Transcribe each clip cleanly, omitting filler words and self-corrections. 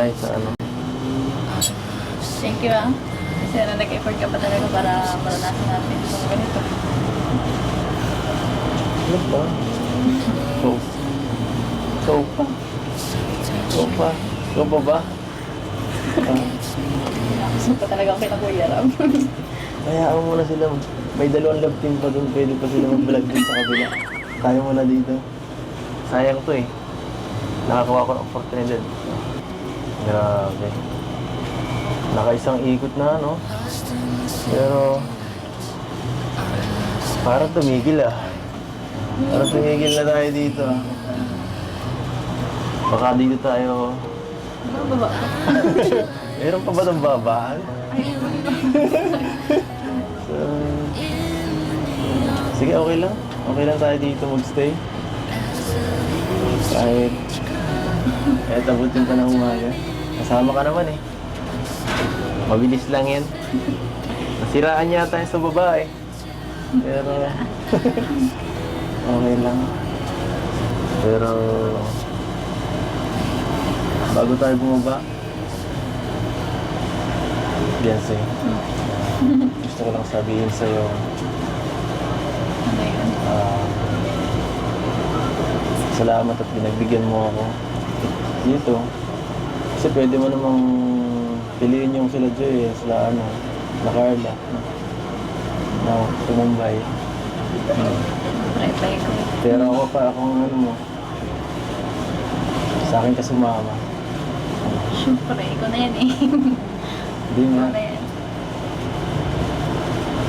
tayo sa ano. Thank you ah. Kasi nag-effort ka pa talaga para maranasan natin itong ganito. Ano pa? Ikaw pa. Ikaw pa ba? Gusto pa talaga ako pinakuyaram. Hayaan mo na sila. May dalawang love team pa doon. Pwede pa sila mag-vlog din sa kabila. Tayo muna dito. Sayang to eh. Nakakuha ko ng oportunidad. Grabe. Nakaisang ikot na, no? Pero... parang tumigil ah. Parang tumigil na tayo dito ah. Baka dito tayo... Baba. Meron pa ba itong babaan? Ay, So, sige, okay lang. Okay lang tayo dito magstay. Kahit abutin pa ng umaga. Kasama ka naman eh. Mabilis lang yan. Nasiraan yata yung sa babae. Pero... okay lang. Pero... bago tayo bumaba, Beyonce, gusto ko lang sabihin sa'yo, ano yun? salamat at pinagbigyan mo ako dito. Kasi pwede mo namang piliin yung sila Joy, sila ano, na Carla, na tumumbay. Try ko. Pero ako pa, akong ano mo, sa akin ka sumama. Siyempre, ikaw na yan eh. Hindi nga, Ikaw na yan.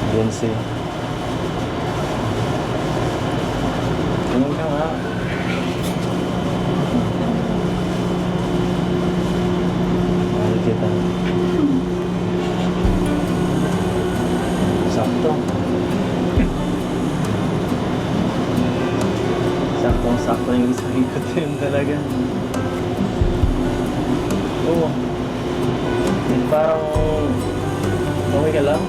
Beyonce. Tingin ka nga. Mahal kita. Sakto. Saktong-sakto yung isang ikot yun talaga. Oo. Parang... okay ka lang?